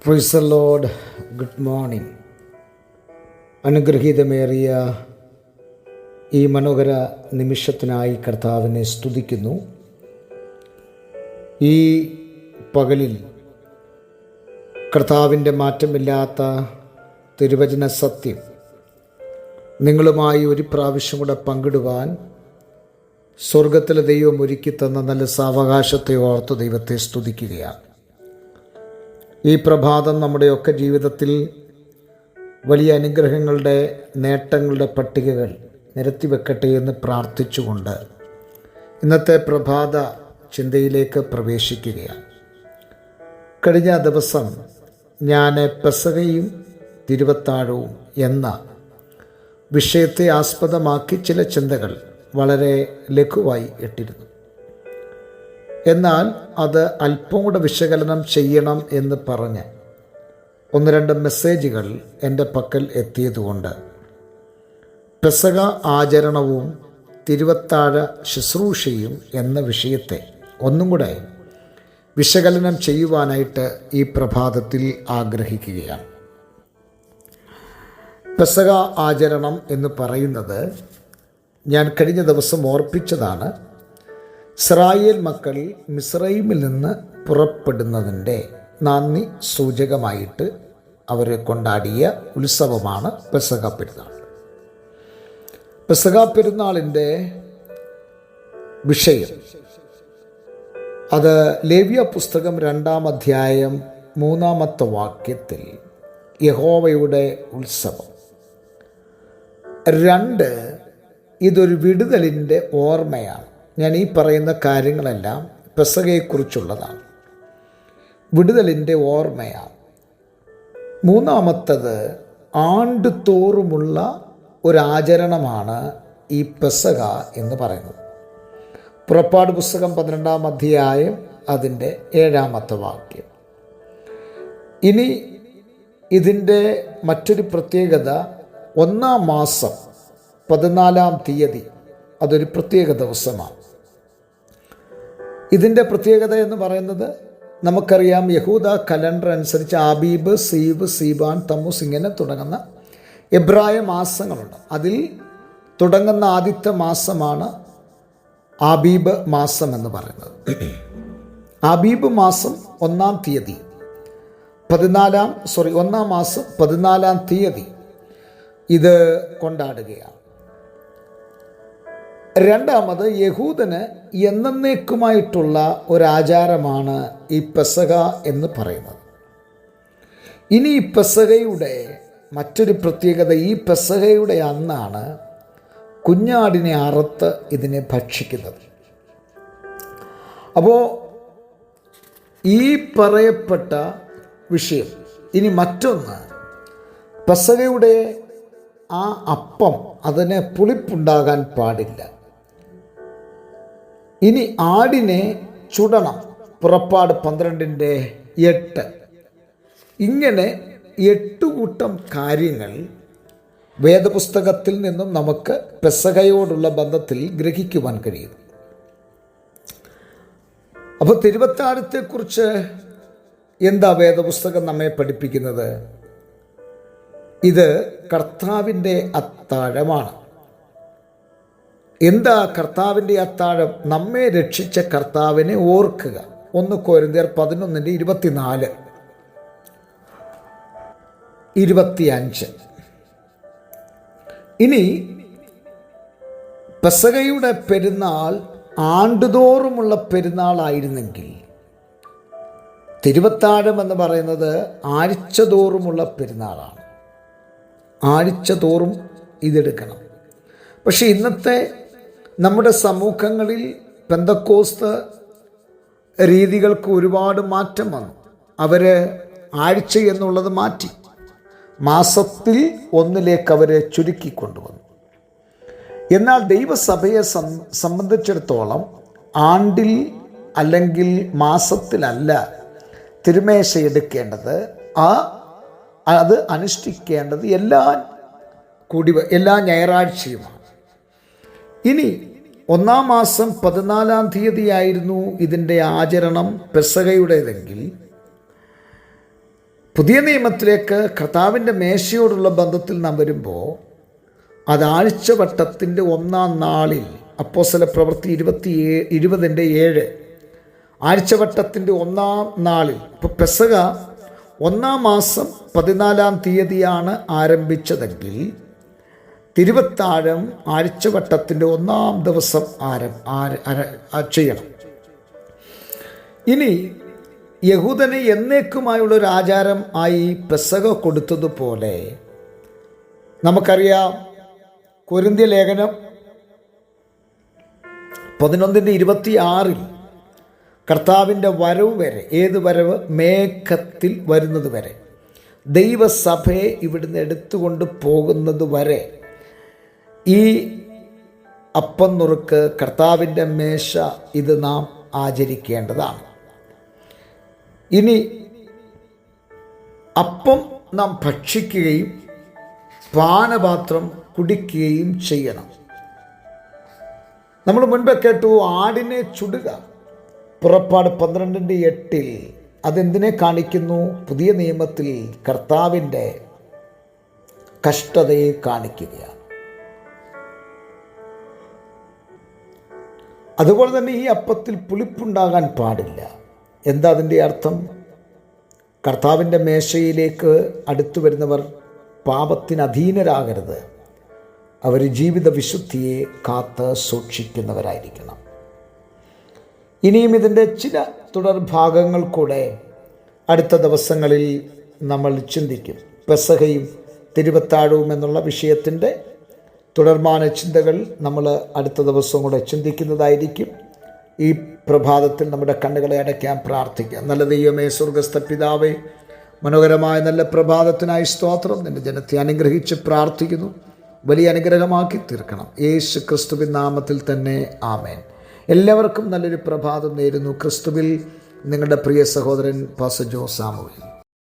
Price the Lord. Good morning. അനുഗ്രഹീതമേറിയ ഈ മനോഹര നിമിഷത്തിനായി കർത്താവിനെ സ്തുതിക്കുന്നു. ഈ പകലിൽ കർത്താവിൻ്റെ മാറ്റമില്ലാത്ത തിരുവചന സത്യം നിങ്ങളുമായി ഒരു പ്രാവശ്യം കൂടെ പങ്കിടുവാൻ സ്വർഗത്തിലെ ദൈവം ഒരുക്കി തന്ന നല്ല സാവകാശത്തെ ഓർത്ത് ദൈവത്തെ സ്തുതിക്കുകയാണ്. ഈ പ്രഭാതം നമ്മുടെയൊക്കെ ജീവിതത്തിൽ വലിയ അനുഗ്രഹങ്ങളുടെ നേട്ടങ്ങളുടെ പട്ടികകൾ നിരത്തിവെക്കട്ടെ എന്ന് പ്രാർത്ഥിച്ചുകൊണ്ട് ഇന്നത്തെ പ്രഭാത ചിന്തയിലേക്ക് പ്രവേശിക്കുകയാണ്. കഴിഞ്ഞ ദിവസം ഞാൻ പെസഹയും തിരുവത്താഴവും എന്ന വിഷയത്തെ ആസ്പദമാക്കി ചില ചിന്തകൾ വളരെ ലഘുവായി ഇട്ടിരുന്നു. എന്നാൽ അത് അല്പം കൂടെ വിശകലനം ചെയ്യണം എന്ന് പറഞ്ഞ് ഒന്ന് രണ്ട് മെസ്സേജുകൾ എൻ്റെ പക്കൽ എത്തിയതുകൊണ്ട് പെസഹ ആചരണവും തിരുവത്താഴ ശുശ്രൂഷയും എന്ന വിഷയത്തെ ഒന്നും കൂടെ വിശകലനം ചെയ്യുവാനായിട്ട് ഈ പ്രഭാതത്തിൽ ആഗ്രഹിക്കുകയാണ്. പെസഹ ആചരണം എന്ന് പറയുന്നത് ഞാൻ കഴിഞ്ഞ ദിവസം ഓർപ്പിച്ചതാണ്. ഇസ്രായേൽ മക്കൾ മിസ്രൈമിൽ നിന്ന് പുറപ്പെടുന്നതിൻ്റെ നന്ദി സൂചകമായിട്ട് അവർ കൊണ്ടാടിയ ഉത്സവമാണ് പെസഹ പെരുന്നാൾ. പെസഹ പെരുന്നാളിൻ്റെ വിഷയം അത് ലേവ്യ പുസ്തകം 2-ാം അധ്യായം 3-ാമത്തെ വാക്യത്തിൽ യഹോവയുടെ ഉത്സവം. 2, ഇതൊരു വിടുതലിൻ്റെ ഓർമ്മയാണ്. ഞാൻ ഈ പറയുന്ന കാര്യങ്ങളെല്ലാം പെസഹയെക്കുറിച്ചുള്ളതാണ്, വിടുതലിൻ്റെ ഓർമ്മയാണ്. 3-ാമത്തത് ആണ്ടുതോറുമുള്ള ഒരാചരണമാണ് ഈ പെസഹ എന്ന് പറയുന്നത്. പുറപ്പാട് പുസ്തകം 12-ാം അധ്യായം അതിൻ്റെ 7-ാമത്തെ വാക്യം. ഇനി ഇതിൻ്റെ മറ്റൊരു പ്രത്യേകത, 1-ാം മാസം 14-ാം തീയതി അതൊരു പ്രത്യേക ദിവസമാണ്. ഇതിൻ്റെ പ്രത്യേകത എന്ന് പറയുന്നത് നമുക്കറിയാം, യഹൂദ കലണ്ടർ അനുസരിച്ച് ആബീബ്, സീബ്, സീബാൻ, തമ്മൂസ് ഇങ്ങനെ തുടങ്ങുന്ന എബ്രായ മാസങ്ങളുണ്ട്. അതിൽ തുടങ്ങുന്ന ആദ്യത്തെ മാസമാണ് ആബീബ് മാസം എന്ന് പറയുന്നത്. ആബീബ് മാസം 1-ാം തീയതി 1-ാം മാസം 14-ാം തീയതി ഇത് കൊണ്ടാടുകയാണ്. 2-ാമത് യഹൂദന് എന്നേക്കുമായിട്ടുള്ള ഒരാചാരമാണ് ഈ പെസഹ എന്ന് പറയുന്നത്. ഇനി ഈ പെസഹയുടെ മറ്റൊരു പ്രത്യേകത, ഈ പെസഹയുടെ അന്നാണ് കുഞ്ഞാടിനെ അറുത്ത് ഇതിനെ ഭക്ഷിക്കുന്നത്. അപ്പോൾ ഈ പറയപ്പെട്ട വിഷയം. ഇനി മറ്റൊന്ന്, പെസഹയുടെ ആ അപ്പം അതിന് പുളിപ്പുണ്ടാകാൻ പാടില്ല. ഇനി ആടിനെ ചുടണം. പുറപ്പാട് 12-8. ഇങ്ങനെ 8 കൂട്ടം കാര്യങ്ങൾ വേദപുസ്തകത്തിൽ നിന്നും നമുക്ക് പെസഹയോടുള്ള ബന്ധത്തിൽ ഗ്രഹിക്കുവാൻ കഴിയും. അപ്പോൾ തിരുവത്താഴത്തെക്കുറിച്ച് എന്താ വേദപുസ്തകം നമ്മെ പഠിപ്പിക്കുന്നത്? ഇത് കർത്താവിൻ്റെ അത്താഴമാണ്. എന്താ കർത്താവിൻ്റെ അത്താഴം? നമ്മെ രക്ഷിച്ച കർത്താവിനെ ഓർക്കുക. 1 കൊരിന്ത്യർ 11:24, 25. ഇനി പെസഹയുടെ പെരുന്നാൾ ആണ്ടുതോറുമുള്ള പെരുന്നാളായിരുന്നെങ്കിൽ, തിരുവത്താഴം എന്ന് പറയുന്നത് ആഴ്ചതോറുമുള്ള പെരുന്നാളാണ്. ആഴ്ചതോറും ഇതെടുക്കണം. പക്ഷേ ഇന്നത്തെ നമ്മുടെ സമൂഹങ്ങളിൽ പെന്തക്കോസ്ത് രീതികൾക്ക് ഒരുപാട് മാറ്റം വന്നു. അവർ ആഴ്ച എന്നുള്ളത് മാറ്റി മാസത്തിൽ 1ലേക്ക് അവരെ ചുരുക്കിക്കൊണ്ടുവന്നു. എന്നാൽ ദൈവസഭയെ സംബന്ധിച്ചിടത്തോളം ആണ്ടിൽ അല്ലെങ്കിൽ മാസത്തിലല്ല തിരുമേശ എടുക്കേണ്ടത്, അത് അനുഷ്ഠിക്കേണ്ടത് എല്ലാ ഞായറാഴ്ചയുമാണ്. ഇനി 1-ാം മാസം 14-ാം തീയതിയായിരുന്നു ഇതിൻ്റെ ആചരണം പെസഹയുടേതെങ്കിൽ പുതിയ നിയമത്തിലേക്ക് കർത്താവിൻ്റെ മേശയോടുള്ള ബന്ധത്തിൽ നാം വരുമ്പോൾ അത് ആഴ്ചവട്ടത്തിൻ്റെ 1-ാം നാളിൽ, അപ്പോസ്തല പ്രവൃത്തി 20:7, ആഴ്ചവട്ടത്തിൻ്റെ 1-ാം നാളിൽ. ഇപ്പോൾ പെസഹ 1-ാം മാസം 14-ാം തീയതിയാണ് ആരംഭിച്ചതെങ്കിൽ തിരുവത്താഴം ആഴ്ചവട്ടത്തിൻ്റെ 1-ാം ദിവസം ചെയ്യണം. ഇനി യഹൂദന് എന്നേക്കുമായുള്ളൊരു ആചാരം ആയി പെസഹ കൊടുത്തതുപോലെ നമുക്കറിയാം, കൊരിന്ത്യ ലേഖനം 11:26 കർത്താവിൻ്റെ വരവ് വരെ, ഏത് വരവ്? മേഘത്തിൽ വരുന്നത് വരെ, ദൈവസഭയെ ഇവിടുന്ന് എടുത്തുകൊണ്ട് പോകുന്നത് വരെ ഈ അപ്പം നുറുക്ക്, കർത്താവിൻ്റെ മേശ, ഇത് നാം ആചരിക്കേണ്ടതാണ്. ഇനി അപ്പം നാം ഭക്ഷിക്കുകയും പാനപാത്രം കുടിക്കുകയും ചെയ്യണം. നമ്മൾ മുൻപ് കേട്ടു, ആടിനെ ചുടുക, പുറപ്പാട് 12:8. അതെന്തിനെ കാണിക്കുന്നു? പുതിയ നിയമത്തിൽ കർത്താവിൻ്റെ കഷ്ടതയെ കാണിക്കുകയാണ്. അതുപോലെ തന്നെ ഈ അപ്പത്തിൽ പുളിപ്പുണ്ടാകാൻ പാടില്ല. എന്താ അതിൻ്റെ അർത്ഥം? കർത്താവിൻ്റെ മേശയിലേക്ക് അടുത്തു വരുന്നവർ പാപത്തിന് അധീനരാകരുത്. അവർ ജീവിത വിശുദ്ധിയെ കാത്ത് സൂക്ഷിക്കുന്നവരായിരിക്കണം. ഇനിയും ഇതിൻ്റെ ചില തുടർഭാഗങ്ങൾ കൂടെ അടുത്ത ദിവസങ്ങളിൽ നമ്മൾ ചിന്തിക്കും. പെസഹയും തിരുവത്താഴവും എന്നുള്ള വിഷയത്തിൻ്റെ തുടർമാന ചിന്തകൾ നമ്മൾ അടുത്ത ദിവസം കൂടെ ചിന്തിക്കുന്നതായിരിക്കും. ഈ പ്രഭാതത്തിൽ നമ്മുടെ കണ്ണുകളെ അടയ്ക്കാൻ പ്രാർത്ഥിക്കാം. നല്ല ദൈവമേ, സ്വർഗ്ഗസ്ഥ പിതാവേ, മനോഹരമായ നല്ല പ്രഭാതത്തിനായി സ്തോത്രം. നിൻ്റെ ജനത്തെ അനുഗ്രഹിച്ച് പ്രാർത്ഥിക്കുന്നു. വലിയ അനുഗ്രഹമാക്കി തീർക്കണം. യേശു ക്രിസ്തുവിൻ നാമത്തിൽ തന്നെ ആമേൻ. എല്ലാവർക്കും നല്ലൊരു പ്രഭാതം നേരുന്നു. ക്രിസ്തുവിൽ നിങ്ങളുടെ പ്രിയ സഹോദരൻ പാസ്റ്റർ ജോ സാമുവേൽ.